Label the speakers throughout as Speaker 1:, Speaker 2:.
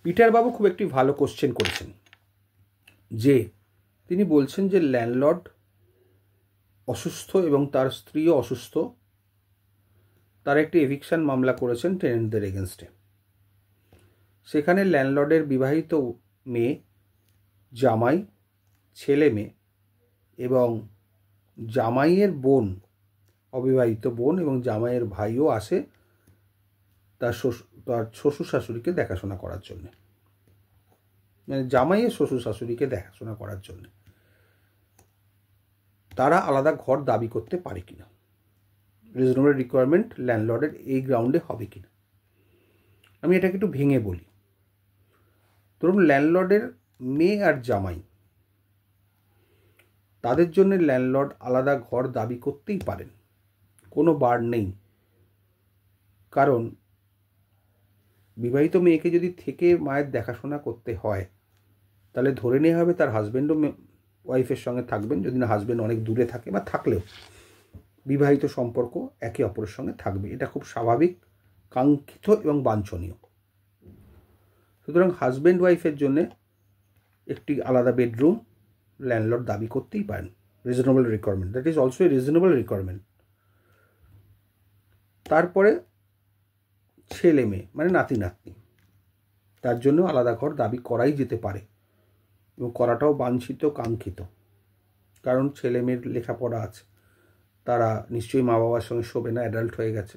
Speaker 1: পিটারবাবু খুব একটি ভালো কোশ্চেন করেছেন, যে তিনি বলছেন যে ল্যান্ডলর্ড অসুস্থ এবং তার স্ত্রীও অসুস্থ, তার একটি এভিকশন মামলা করেছেন টেনেন্টদের এগেনস্টে। সেখানে ল্যান্ডলর্ডের বিবাহিত মেয়ে, জামাই, ছেলে মেয়ে এবং জামাইয়ের বোন, অবিবাহিত বোন এবং জামাইয়ের ভাইও আসে তার শ্বশুর শাশুড়িকে দেখাশোনা করার জন্য, মানে জামাইয়ের শ্বশুর শাশুড়িকে দেখাশোনা করার জন্য। তারা আলাদা ঘর দাবি করতে পারে কিনা, রিজনেবল রিকোয়ারমেন্ট ল্যান্ডলর্ডের এই গ্রাউন্ডে হবে কিনা। আমি এটাকে একটু ভেঙে বলি। ধরুন ল্যান্ডলর্ডের মেয়ে আর জামাই, তাদের জন্য ল্যান্ডলর্ড আলাদা ঘর দাবি করতেই পারেন, কোনো বার নেই। কারণ বিবাহিত মেয়েকে যদি থেকে মায়ের দেখাশোনা করতে হয়, তাহলে ধরে নেওয়া হবে তার হাজব্যান্ডও ওয়াইফের সঙ্গে থাকবেন, যদি না হাজব্যান্ড অনেক দূরে থাকে বা থাকলেও বিবাহিত সম্পর্ক একে অপরের সঙ্গে থাকবে। এটা খুব স্বাভাবিক, কাঙ্ক্ষিত এবং বাঞ্ছনীয়। সুতরাং হাজব্যান্ড ওয়াইফের জন্যে একটি আলাদা বেডরুম ল্যান্ডলর্ড দাবি করতেই পারেন, reasonable requirement, that is also a reasonable requirement. তারপরে ছেলে মেয়ে মানে নাতি নাতনি, তার জন্য আলাদা ঘর দাবি করাই যেতে পারে এবং করাটাও বাঞ্ছিত, কাঙ্ক্ষিত। কারণ ছেলে মেয়ের লেখাপড়া আছে, তারা নিশ্চয়ই মা বাবার সঙ্গে শোবে না, অ্যাডাল্ট হয়ে গেছে,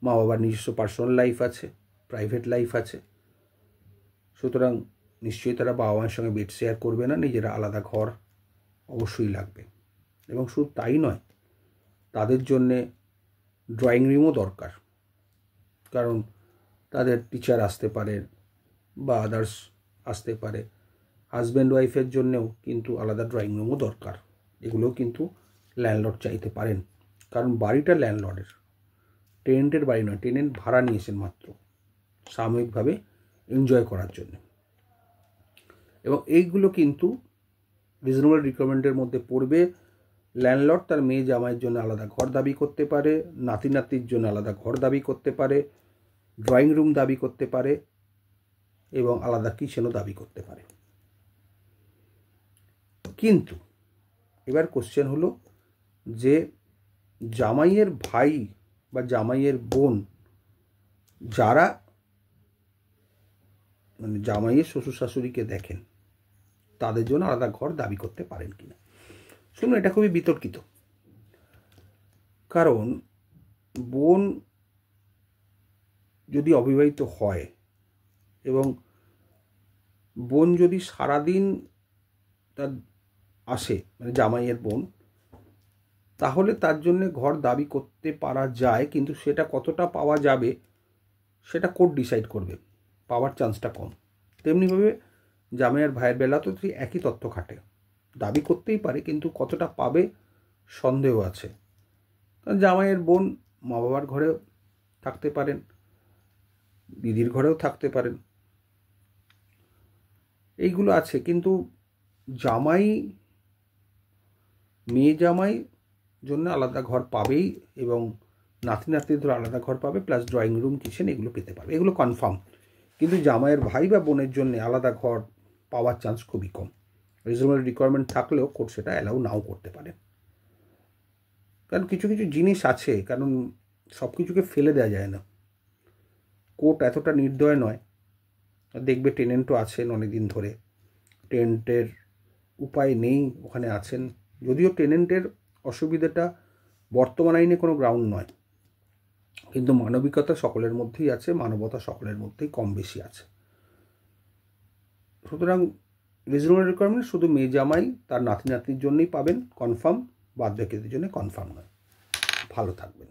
Speaker 1: মা বাবার নিজস্ব পার্সোনাল লাইফ আছে, প্রাইভেট লাইফ আছে। সুতরাং নিশ্চয়ই তারা বাবা মায়ের সঙ্গে বেড শেয়ার করবে না, নিজেরা আলাদা ঘর অবশ্যই লাগবে। এবং শুধু তাই নয়, তাদের জন্যে ড্রয়িং রুমও দরকার, কারণ তাদের টিচার আসতে পারে বা আদার্স আসতে পারে। হাজব্যান্ড ওয়াইফের জন্যেও কিন্তু আলাদা ড্রয়িং রুমও দরকার। এগুলোও কিন্তু ল্যান্ডলর্ড চাইতে পারেন, কারণ বাড়িটা ল্যান্ডলর্ডের, টেনেন্টের বাড়ি নয়। টেনেন্ট ভাড়া নিয়েছেন মাত্র সাময়িকভাবে এনজয় করার জন্য। এবং এইগুলো কিন্তু রিজনেবল রিকোয়ারমেন্টের মধ্যে পড়বে। ল্যান্ডলর্ড তার মেয়ে জামাইয়ের জন্য আলাদা ঘর দাবি করতে পারে, নাতি নাতির জন্য আলাদা ঘর দাবি করতে পারে, ড্রয়িং রুম দাবি করতে পারে এবং আলাদা কিচেনও দাবি করতে পারে। কিন্তু এবার কোশ্চেন হলো যে জামাইয়ের ভাই বা জামাইয়ের বোন, যারা মানে জামাইয়ের শ্বশুর শাশুড়িকে দেখেন, তাদের জন্য আলাদা ঘর দাবি করতে পারেন কিনা। শুনুন, এটা খুবই বিতর্কিত। কারণ বোন যদি অবিবাহিত হয় এবং বোন যদি সারাদিন তার আসে, মানে জামাইয়ের বোন, তাহলে তার জন্য ঘর দাবি করতে পারা যায়, কিন্তু সেটা কতটা পাওয়া যাবে সেটা কোর্ট ডিসাইড করবে, পাওয়ার চান্সটা কম। তেমনিভাবে জামাইয়ের ভাইয়ের বেলা তো একই তথ্য খাটে, দাবি করতেই পারে, কিন্তু কতটা পাবে সন্দেহ আছে। কারণ জামাইয়ের বোন মা বাবার ঘরেও থাকতে পারেন, দিদির ঘরেও থাকতে পারেন, এইগুলো আছে। কিন্তু জামাই, মেয়ে জামাই জন্য আলাদা ঘর পাবেই এবং নাতি নাতনিদের আলাদা ঘর পাবে, প্লাস ড্রয়িং রুম, কিচেন এগুলো পেতে পারবে, এগুলো কনফার্ম। কিন্তু জামাইয়ের ভাই বা বোনের জন্য আলাদা ঘর পাওয়ার চান্স খুবই কম। রিজনেবল রিকোয়ারমেন্ট থাকলেও কোর্ট সেটা অ্যালাউ নাও করতে পারে। কারণ কিছু কিছু জিনিস আছে, কারণ সব কিছুকে ফেলে দেওয়া যায় না। কোর্ট এতটা নির্দয় নয়। দেখবে টেনেন্টও আছেন অনেক দিন ধরে, টেনেন্টের উপায় নেই, ওখানে আছেন। যদিও টেনেন্টের অসুবিধাটা বর্তমান আইনে কোনো গ্রাউন্ড নয়, কিন্তু মানবিকতা সকলের মধ্যেই আছে, মানবতা সকলের মধ্যেই কম বেশি আছে। সুতরাং রিজনেবল রিকোয়ারমেন্ট শুধু মেয়ে জামাই তার নাতি নাতনির জন্যই পাবেন কনফার্ম, বাদ বাকিদের জন্য কনফার্ম নয়। ভালো থাকবেন।